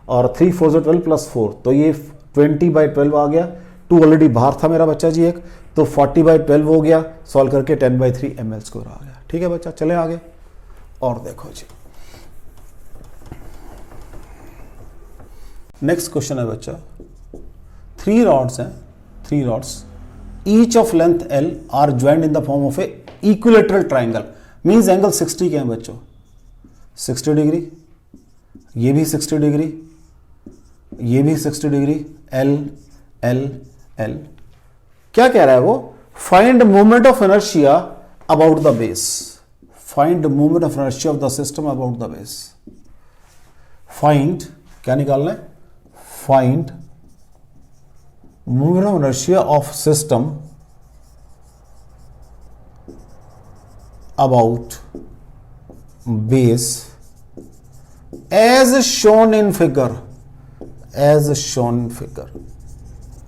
और 3 4 जा 12 प्लस 4, तो ये 20/12 आ गया। 2 ऑलरेडी बाहर था मेरा बच्चा जी एक, तो 40/12 हो गया। सॉल्व करके 10/3 ml स्क्वायर आ गया। ठीक है बच्चा, चले आगे और देखो जी। नेक्स्ट क्वेश्चन है बच्चा, 3 रॉड्स हैं, 3 rods, each of length L are joined in the form of an equilateral triangle. Means angle 60 के हैं बच्चों, 60 डिग्री, ये भी 60 डिग्री, ये भी 60 डिग्री, L L एल। क्या कह रहा है वो? Find moment of inertia about the base, find moment of inertia of the system about the base. Find क्या निकालना है? Find moment of inertia of system about base as shown in figure, as shown in figure.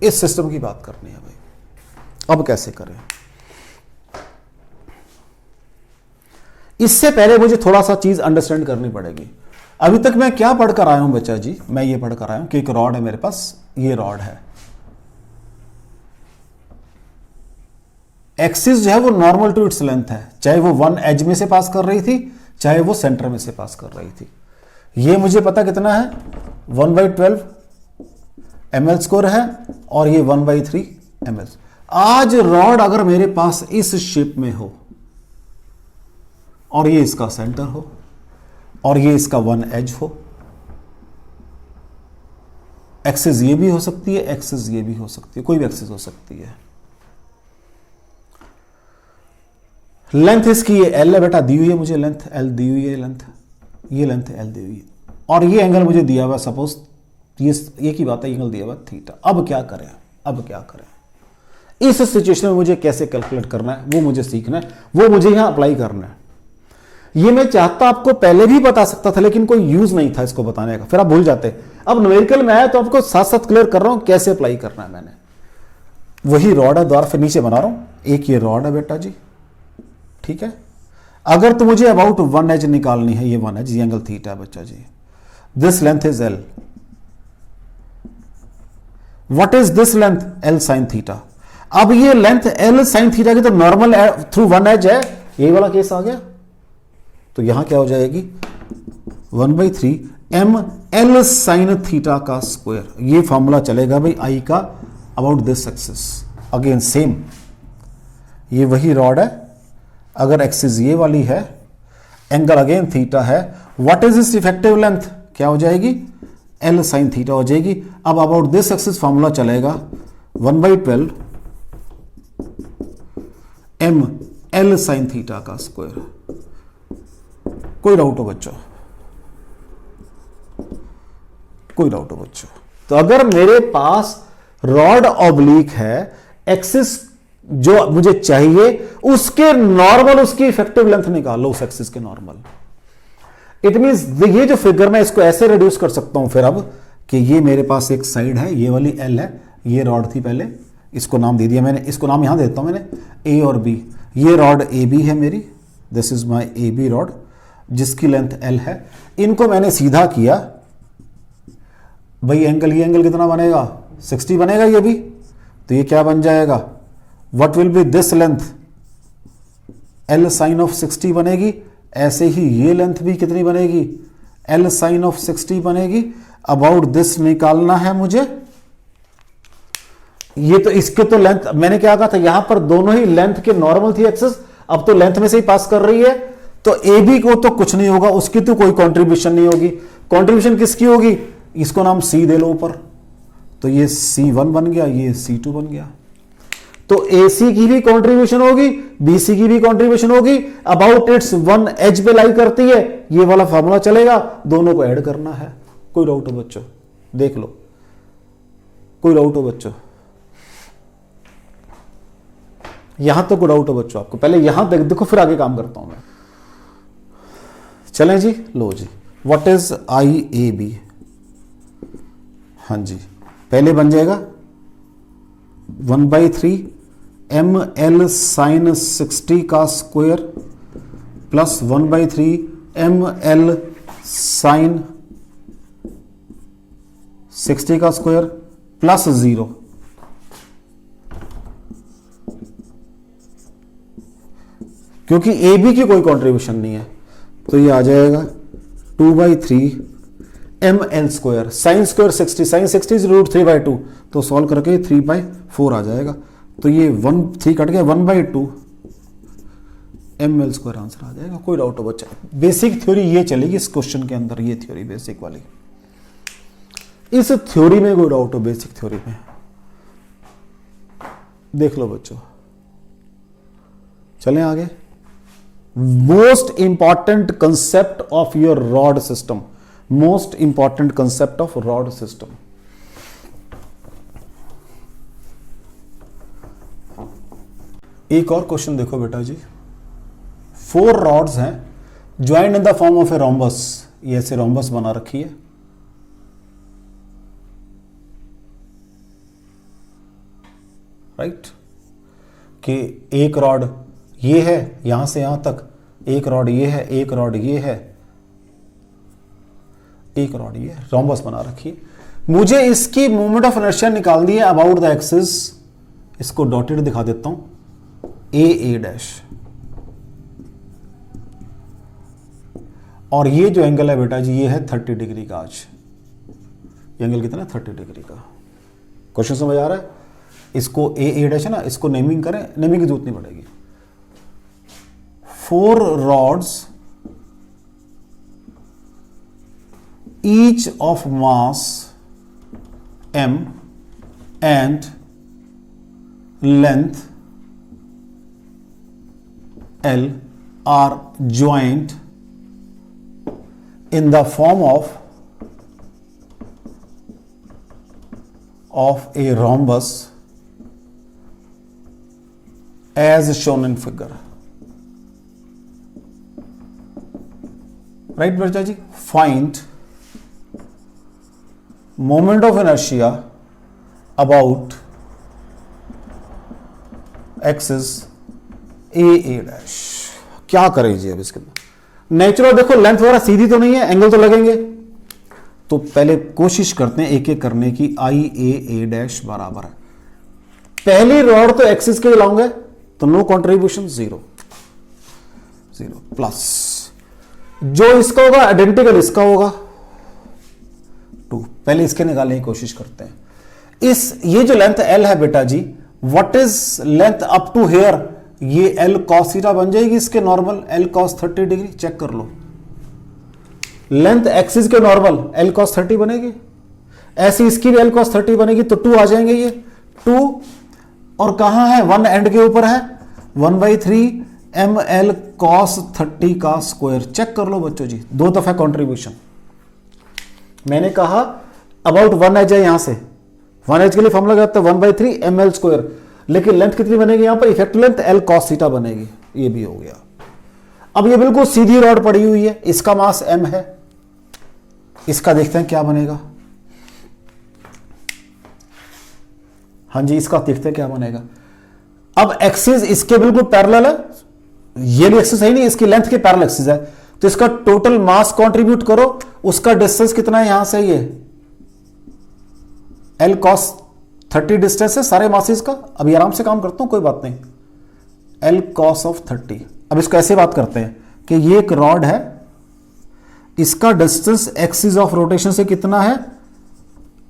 इस system की बात करनी है भाई। अब कैसे करें? इससे पहले मुझे थोड़ा सा चीज अंडरस्टैंड करनी पड़ेगी। अभी तक मैं क्या पढ़कर आया हूं बच्चा जी? मैं ये पढ़कर आया हूं कि एक रॉड है मेरे पास, ये रॉड है, एक्सिस जो है वो नॉर्मल टू इट्स लेंथ है, चाहे वो वन एज में से पास कर रही थी, चाहे वो सेंटर में से पास कर रही थी। ये मुझे पता कितना है? 1/12 ml स्क्वायर है, और ये 1/3 ml। आज रॉड अगर मेरे पास इस शेप में हो, और ये इसका सेंटर हो, और ये इसका वन एज हो, एक्सिस ये भी हो सकती है, एक्सिस ये भी हो सकती है, कोई भी एक्सिस हो सकती है। लेंथ इसकी ये एल है बेटा, दी हुई है मुझे लेंथ एल, दी हुई है लेंथ, ये लेंथ एल दी हुई है, और ये एंगल मुझे दिया हुआ, सपोज ये की बात है, एंगल दिया हुआ थीटा। अब क्या करें? अब क्या करें? इस सिचुएशन में मुझे कैसे कैलकुलेट करना है वो मुझे सीखना है, वो मुझे यहां अप्लाई करना है। ये मैं चाहता आपको पहले भी बता सकता था, लेकिन कोई यूज नहीं था इसको बताने का, फिर आप भूल जाते। अब न्यूमेरिकल में आया तो आपको साथ साथ क्लियर कर रहा हूं कैसे अप्लाई करना है। मैंने वही रॉड है, द्वारा फिर नीचे बना रहा हूं। एक ये रॉड है बेटा जी, ठीक है। अगर तो मुझे अबाउट वन एज निकालनी है, ये वन एज, ये एंगल थीटा है बच्चा जी। This length is L. What is this length? L sine theta. अब ये लेंथ एल साइन थीटा की तो नॉर्मल थ्रू वन एज है, यही वाला केस आ गया। तो यहां क्या हो जाएगी? 1/3 m l साइन थीटा का स्क्वायर। ये फॉर्मूला चलेगा भाई आई का about this axis. Again same, ये वही रॉड है, अगर एक्सिस ये वाली है, एंगल अगेन थीटा है, व्हाट इज इस इफेक्टिव लेंथ? क्या हो जाएगी? एल साइन थीटा हो जाएगी। अब अबाउट दिस एक्सिस फॉर्मूला चलेगा 1/12 m l साइन थीटा का स्क्वायर। कोई डाउट हो बच्चों? कोई डाउट हो बच्चों? तो अगर मेरे पास रॉड ऑब्लिक है, एक्सिस जो मुझे चाहिए उसके नॉर्मल, उसकी इफेक्टिव लेंथ निकालो उस एक्सिस के नॉर्मल। इट मींस ये जो फिगर मैं इसको ऐसे रिड्यूस कर सकता हूं फिर अब, कि ये मेरे पास एक साइड है, ये वाली एल है, ये रॉड थी पहले, इसको नाम दे दिया मैंने, इसको नाम यहां देता हूं मैंने, ए और बी। ये रॉड ए बी है मेरी, this is my A B rod, जिसकी लेंथ एल है। इनको मैंने सीधा किया भाई, एंगल, ये एंगल कितना बनेगा? 60 बनेगा ये भी। तो ये क्या बन जाएगा? What will be this length? L sign of 60 बनेगी। ऐसे ही ये लेंथ भी कितनी बनेगी? एल साइन ऑफ 60 बनेगी। अबाउट दिस निकालना है मुझे। ये तो इसके तो लेंथ मैंने क्या कहा था, यहां पर दोनों ही लेंथ के नॉर्मल थी एक्सिस, अब तो लेंथ में से ही पास कर रही है, तो ए बी को तो कुछ नहीं होगा, उसकी तो कोई कंट्रीब्यूशन नहीं होगी। कंट्रीब्यूशन किसकी होगी? इसको नाम सी दे लो ऊपर, तो ये C1 बन गया, ये C2 बन गया। तो AC की भी कंट्रीब्यूशन होगी, BC की भी कंट्रीब्यूशन होगी, अबाउट इट्स वन एज पे लाई करती है, ये वाला फॉर्मूला चलेगा, दोनों को ऐड करना है। कोई डाउट हो बच्चों? देख लो, कोई डाउट हो बच्चों? यहां तो कोई डाउट हो बच्चों आपको? पहले यहां तक देखो, फिर आगे काम करता हूं मैं। चलें जी, लो जी, व्हाट इज IAB? हाँ जी, पहले बन जाएगा 1/3 ml साइन 60 का स्क्वायर प्लस 1/3 ml साइन 60 का स्क्वायर प्लस 0। क्योंकि ए बी की कोई कंट्रीब्यूशन नहीं है, तो ये आ जाएगा 2/3 ml square, sine square 60, sine 60 is √3/2, तो सॉल्व करके 3/4 आ जाएगा। तो ये 3 कट गया, 1/2 ml स्क्वायर आंसर आ जाएगा। कोई डाउट हो बच्चा? बेसिक थ्योरी ये चलेगी इस क्वेश्चन के अंदर, ये थ्योरी बेसिक वाली। इस थ्योरी में कोई डाउट हो? बेसिक थ्योरी में देख लो बच्चों, चलें आगे। Most important concept of your rod system, most important concept of rod system. एक और क्वेश्चन देखो बेटा जी, 4 रॉड्स हैं joined in the form of a rhombus, ये ऐसे रोम्बस बना रखी है, राइट, कि एक रॉड ये है यहां से यहां तक, एक रॉड ये है, एक रॉड ये है, एक रॉड ये है, रोम्बस बना रखी है। मुझे इसकी मूवमेंट ऑफ इनर्शिया निकालनी है अबाउट द एक्सिस, इसको डॉटेड दिखा देता हूं, ए डैश, और ये जो एंगल है बेटा जी ये है 30 डिग्री का। आज ये एंगल कितना है? 30 डिग्री का। क्वेश्चन समझ आ रहा है? इसको ए डैश है ना, इसको नेमिंग करें, नेमिंग की जरूरत नहीं पड़ेगी। 4 rods, each of mass m and length L are joined in the form of a rhombus as shown in figure. Right बच्चा जी? Find moment of inertia about axis a dash। क्या करें जी अब इसके अंदर? नेचुरल देखो, लेंथ वगैरह सीधी तो नहीं है, एंगल तो लगेंगे, तो पहले कोशिश करते हैं एक एक करने की। आई ए डैश बराबर है, पहली रॉड तो एक्सिस के लाऊंगे तो नो कंट्रीब्यूशन, 0 प्लस जो इसका होगा आइडेंटिकल इसका होगा 2। पहले इसके निकालने की कोशिश करते हैं। ये जो लेंथ L है बेटा जी, what is length up to here, ये L cos थीटा बन जाएगी इसके normal, L cos 30 degree, check कर लो। लेंथ एक्सिस के नॉर्मल L cos 30 बनेगी, ऐसी इसकी भी L cos 30 बनेगी, तो 2 आ जाएंगे ये 2, और कहां है? 1 एंड के ऊपर है, 1/3 ml cos 30 का स्क्वायर। चेक कर लो बच्चों जी, 2 दफा कंट्रीब्यूशन। मैंने कहा अबाउट 1 एज है, यहां से 1 एज के लिए फॉर्मूला क्या होता है? 1/3 ml स्क्वायर, लेकिन लेंथ कितनी बनेगी यहां पर? Effective length L cos theta बनेगी। ये भी हो गया। अब ये बिल्कुल सीधी रॉड पड़ी हुई है, इसका मास m है, इसका देखते हैं क्या बनेगा। हाँ जी, इसका देखते हैं क्या बनेगा। अब एक्सिस इसके बिल्कुल पैरेलल है, ये भी एक्सिस है नहीं, इसकी लेंथ के पैरेलल एक्सिस है, तो इसका टोटल मास कंट्रीब्यूट करो। उसका डिस्टेंस कितना है यहां से? ये L cos 30 डिस्टेंस है सारे मासेस का। अभी आराम से काम करता हूं, कोई बात नहीं। L cos of 30। अब इसको ऐसे बात करते हैं कि ये एक रॉड है, इसका डिस्टेंस एक्सिस ऑफ रोटेशन से कितना है?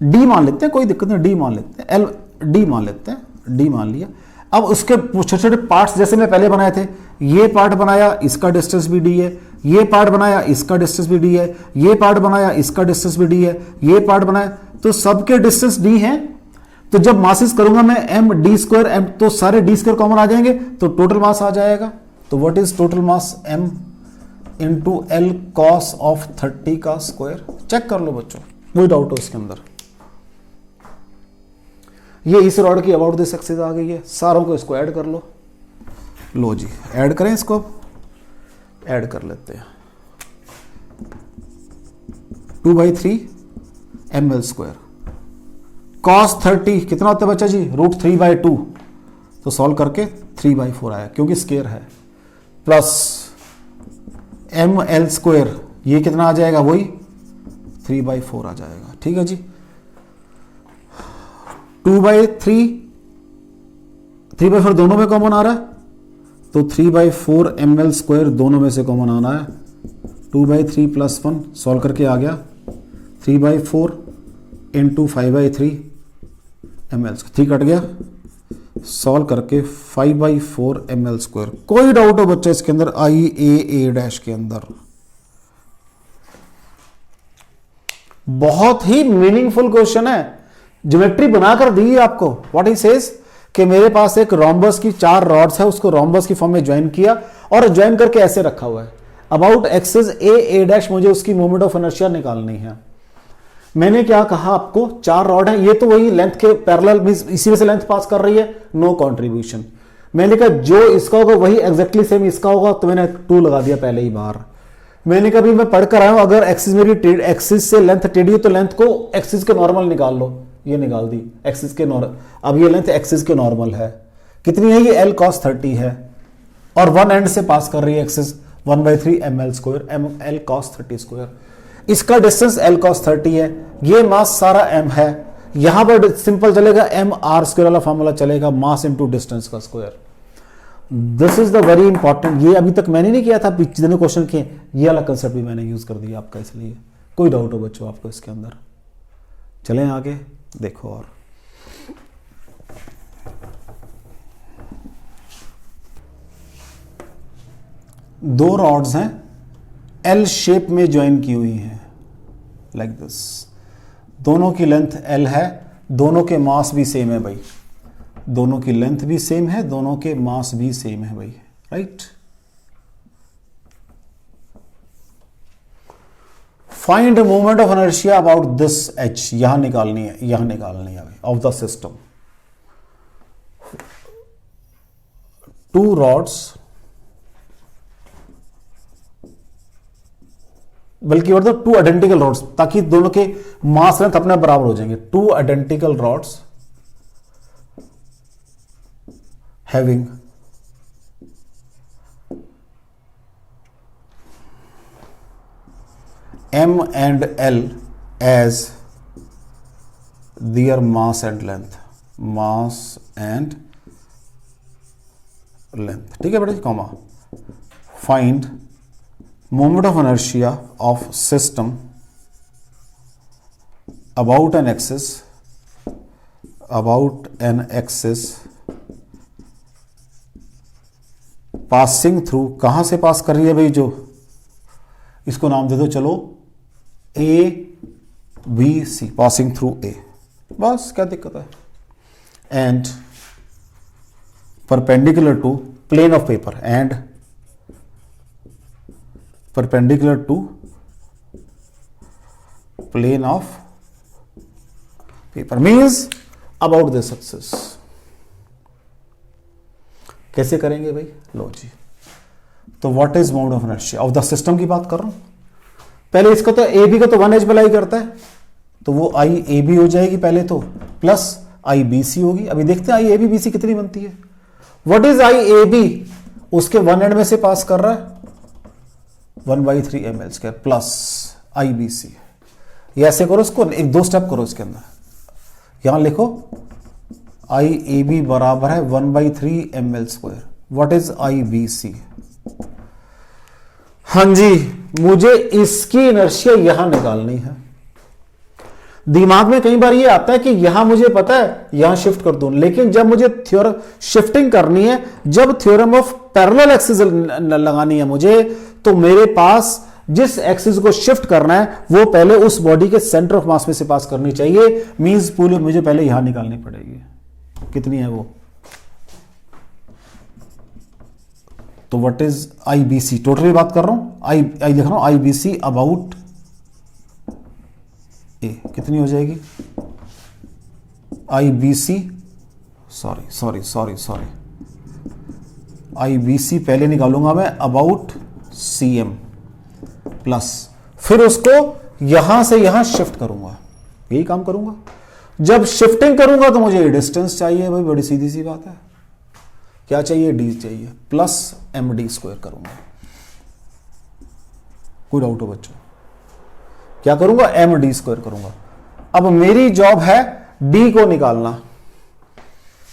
d मान लेते हैं, कोई दिक्कत नहीं, d मान लेते हैं, d मान लेते हैं, d मान लिया। अब उसके छोटे छोटे पार्ट्स जैसे मैं पहले बनाए थे, ये पार्ट बनाया, इसका डिस्टेंस भी d है, ये पार्ट बनाया, इसका डिस्टेंस भी d है, ये पार्ट बनाया, इसका डिस्टेंस भी d है, ये पार्ट बनाया, तो सबके डिस्टेंस d हैं। तो जब मासेस करूंगा मैं m d स्क्वायर m, तो सारे d स्क्वायर कॉमन आ जाएंगे, तो टोटल मास आ जाएगा। तो what is total mass? m into L cos of 30 का स्क्वायर। चेक कर लो बच्चों, कोई डाउट हो इसके अंदर? ये इस रॉड की अबाउट दिस एक्सिस आ गई है, सारों को इसको ऐड कर लो। लो जी, ऐड करें इसको, ऐड कर लेते हैं। 2/3 ml स्क्वायर cos 30 कितना होता है बच्चा जी? √3/2, तो सॉल्व करके 3/4 आया क्योंकि स्क्वायर है, प्लस ml स्क्वायर, ये कितना आ जाएगा? वही 3/4 आ जाएगा। ठीक है जी। 2/3 3/4 दोनों में कॉमन आ रहा है, तो 3/4 ml स्क्वायर दोनों में से कॉमन आना है। 2/3 + 1 सॉल्व करके आ गया 3/4 इंटू 5/3 ml, 3 कट गया, सॉल्व करके 5/4 ml स्क्वायर। कोई डाउट हो बच्चा इसके अंदर? IA डैश के अंदर बहुत ही मीनिंगफुल क्वेश्चन है, ज्योमेट्री बनाकर दी है आपको। व्हाट ही सेज कि मेरे पास एक रोम्बस की 4 रॉड्स है, उसको रोम्बस की फॉर्म में ज्वाइन किया और ज्वाइन करके ऐसे रखा हुआ है। अबाउट एक्सिस ए डैश मुझे उसकी मोमेंट ऑफ इनर्शिया निकालनी है। मैंने क्या कहा आपको, 4 रॉड है, ये तो वही लेंथ के पैरेलल मींस इसी में से लेंथ पास कर रही है, नो कंट्रीब्यूशन। मैंने कहा जो इसका होगा वही एग्जैक्टली सेम इसका होगा, तो मैंने 2 लगा दिया पहले ही बाहर। मैंने कहा मैं पढ़ कर आया हूं, अगर एक्सिस मेरी एक्सिस से लेंथ टेढ़ी है तो लेंथ को एक्सिस के नॉर्मल निकाल लो, ये निकाल दी एक्सिस के नॉर्मल। अब ये लेंथ एक्सिस के नॉर्मल है, कितनी है ये, L cos 30 है, और वन एंड से पास कर रही है axis 1/3 ml square L cos 30 square. इसका डिस्टेंस L cos 30 है, ये मास सारा m है, यहां पर सिंपल चलेगा m r स्क्वायर वाला फॉर्मूला चलेगा, मास इनटू डिस्टेंस का square. This is the very important, ये अभी तक मैंने नहीं किया था, पिछले दिन क्वेश्चन किए, ये वाला कंसेप्ट भी मैंने यूज कर दिया आपका, इसलिए कोई डाउट हो बच्चों आपको इसके अंदर। चलें आगे देखो, और दो रॉड्स हैं एल शेप में ज्वाइन की हुई हैं लाइक दिस, दोनों की लेंथ एल है, दोनों के मास भी सेम है भाई, दोनों की लेंथ भी सेम है, दोनों के मास भी सेम है भाई, right. Find moment of inertia about this H, यहां निकालनी है, यहां निकालनी है भाई, ऑफ द सिस्टम। 2 रॉड्स, बल्कि मतलब 2 आइडेंटिकल रॉड्स, ताकि दोनों के मास लेंथ अपने बराबर हो जाएंगे। 2 identical rods having M and L as their mass and length, mass and length, ठीक है बेटा, comma. Find moment of inertia of system about an axis passing through, कहां से पास कर रही है भाई, जो इसको नाम दे दो चलो A B C, passing through A, बस क्या दिक्कत है, and perpendicular to plane of paper, and perpendicular to plane of paper means about this axis। कैसे करेंगे भाई, लो जी, तो what is moment of inertia of the system की बात कर रहा हूं। पहले इसको तो ए बी को तो 1 एच अप्लाई करता है, तो वो आई ए बी हो जाएगी पहले तो, प्लस आई बी सी होगी। अभी देखते हैं आई ए बी बी सी कितनी बनती है। What is I A B, उसके 1 एंड में से पास कर रहा है 1/3 ml स्क्वायर प्लस आई बी सी। ये ऐसे करो, इसको एक 2 स्टेप करो इसके अंदर, यहां लिखो आई ए बी बराबर है 1/3 ml square. What is I B C, हाँ जी, मुझे इसकी इनर्शिया यहां निकालनी है। दिमाग में कई बार ये आता है कि यहां मुझे पता है, यहां शिफ्ट कर दूं, लेकिन जब मुझे थ्योरम शिफ्टिंग करनी है, जब थ्योरम ऑफ पैरेलल एक्सिस लगानी है मुझे, तो मेरे पास जिस एक्सिस को शिफ्ट करना है वो पहले उस बॉडी के सेंटर ऑफ मास में से पास करनी चाहिए, मींस पूरी मुझे पहले यहां निकालनी पड़ेगी, कितनी है वो। तो what is I B C, totally बात कर रहा हूं, आई लिख रहा हूं आई बी सी अबाउट ए, कितनी हो जाएगी I B C, sorry I B C पहले निकालूंगा मैं अबाउट सी एम प्लस, फिर उसको यहां से यहां शिफ्ट करूंगा, यही काम करूंगा। जब शिफ्टिंग करूंगा तो मुझे डिस्टेंस चाहिए भाई, बड़ी सीधी सी बात है, क्या चाहिए, डी चाहिए, प्लस एम डी स्क्वायर करूंगा। कोई डाउट हो बच्चों, क्या करूंगा, एम डी स्क्वायर करूंगा। अब मेरी जॉब है डी को निकालना,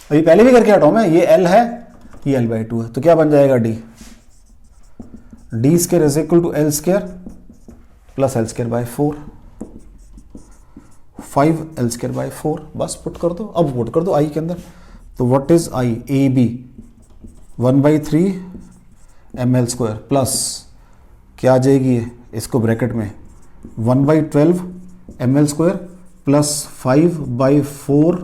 अभी पहले भी करके हटाऊं मैं, ये एल है, ये L/2 है, तो क्या बन जाएगा D, D square is equal to L square plus L square by 4, 5 L square by 4, बस पुट कर दो। अब पुट कर दो आई के अंदर, तो what is I A B 1/3 ml square plus क्या आ जाएगी इसको ब्रैकेट में 1/12 ml square plus 5/4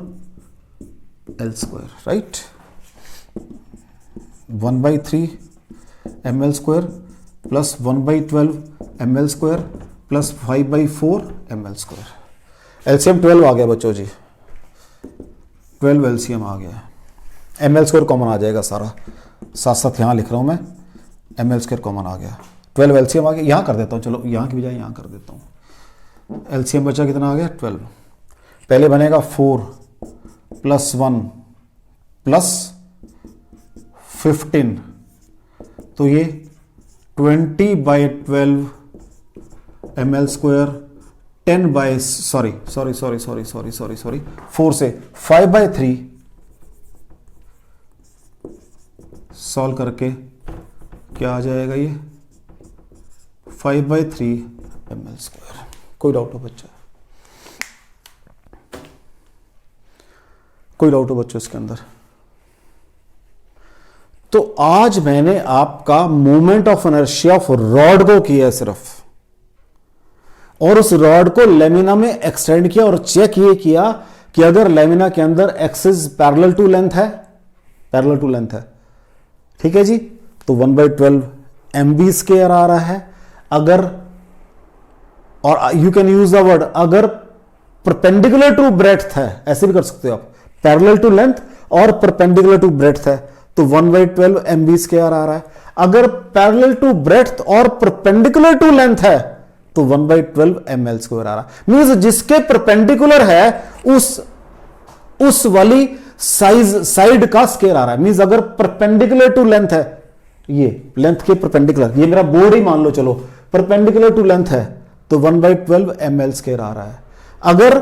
L square, right, 1/3 ml square plus 1/12 ml square plus 5/4 ml square. LCM 12 आ गया बच्चों जी, 12 एलसीएम आ गया। ml स्क्वायर कॉमन आ जाएगा सारा, साथ साथ यहाँ लिख रहा हूँ मैं, ml स्क्वायर कॉमन आ गया, 12 एलसीएम आ गया। यहाँ कर देता हूँ, चलो यहाँ की बजाय यहाँ कर देता हूँ। एलसीएम बचा कितना आ गया 12, पहले बनेगा 4 + 1 + 15, तो ये 20/12 ml स्क्वायर 4 से 5/3 सॉल्व करके क्या आ जाएगा ये 5/3 ml स्क्वायर। कोई डाउट हो बच्चा, कोई डाउट हो बच्चों इसके अंदर? तो आज मैंने आपका moment of inertia of rod को किया सिर्फ, और उस रॉड को लेमिना में एक्सटेंड किया और चेक ये किया कि अगर लेमिना के अंदर एक्सिस पैरेलल टू लेंथ है, पैरेलल टू लेंथ है, ठीक है जी, तो 1/12 mv स्क्वायर आ रहा है। अगर, और you can use the word, अगर परपेंडिकुलर टू ब्रेड्थ है, ऐसे भी कर सकते हो आप, पैरेलल टू लेंथ और परपेंडिकुलर टू ब्रेड्थ है, तो 1/12 mv स्क्वायर आ रहा है। अगर पैरेलल टू ब्रेड्थ और परपेंडिकुलर टू लेंथ है तो 1/12 ml स्क्वायर आ रहा है। मींस जिसके परपेंडिकुलर है उस वाली साइड का स्क्वायर आ रहा है। मींस अगर परपेंडिकुलर टू लेंथ है, ये लेंथ के परपेंडिकुलर, ये मेरा बोर्ड ही मान लो, चलो परपेंडिकुलर टू लेंथ है तो 1/12 ml स्क्वायर आ रहा है। अगर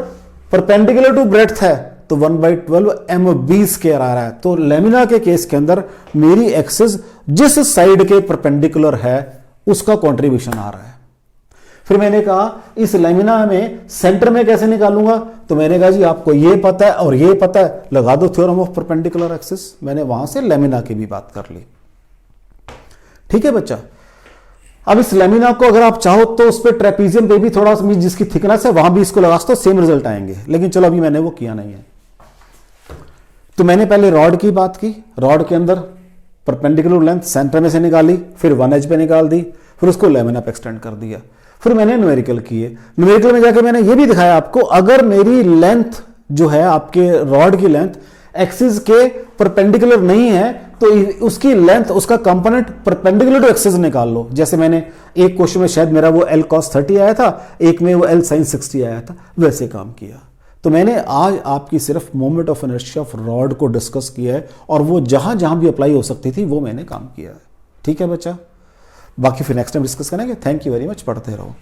परपेंडिकुलर टू ब्रेड्थ है तो 1/12 mv स्क्वायर आ रहा है। तो लेमिना के केस के अंदर मेरी एक्सिस जिस साइड के परपेंडिकुलर है उसका कंट्रीब्यूशन आ रहा है। फिर मैंने कहा इस लेमिना में सेंटर में कैसे निकालूंगा, तो मैंने कहा जी आपको ये पता है और ये पता है, लगा दो थ्योरम ऑफ परपेंडिकुलर एक्सिस। मैंने वहां से लेमिना की भी बात कर ली, ठीक है बच्चा। अब इस लेमिना को अगर आप चाहो तो उस पर ट्रेपीजियम पे भी थोड़ा जिसकी थिकनेस है वहां भी इसको लगा सकते हो, सेम रिजल्ट आएंगे, लेकिन चलो अभी मैंने वो किया नहीं है। तो मैंने पहले रॉड की बात की, रॉड के अंदर परपेंडिकुलर लेंथ सेंटर में से निकाली, फिर 1 एज पे निकाल दी, फिर उसको लेमिना पे एक्सटेंड कर दिया। फिर मैंने न्यूमेरिकल किए, न्यूमेरिकल में जाके मैंने ये भी दिखाया आपको, अगर मेरी लेंथ जो है आपके रॉड की लेंथ एक्सिस के परपेंडिकुलर नहीं है तो उसकी लेंथ, उसका कंपोनेंट परपेंडिकुलर टू एक्सिस निकाल लो। जैसे मैंने एक क्वेश्चन में शायद मेरा वो L cos 30 आया था, एक में वो L sin 60 आया था, वैसे काम किया। तो मैंने आज आपकी सिर्फ moment of inertia of rod को डिस्कस किया है और वो जहां जहां भी अप्लाई हो सकती थी वो मैंने काम किया है, ठीक है बच्चा। बाकी फिर नेक्स्ट टाइम डिस्कस करेंगे। थैंक यू वेरी मच, पढ़ते रहो।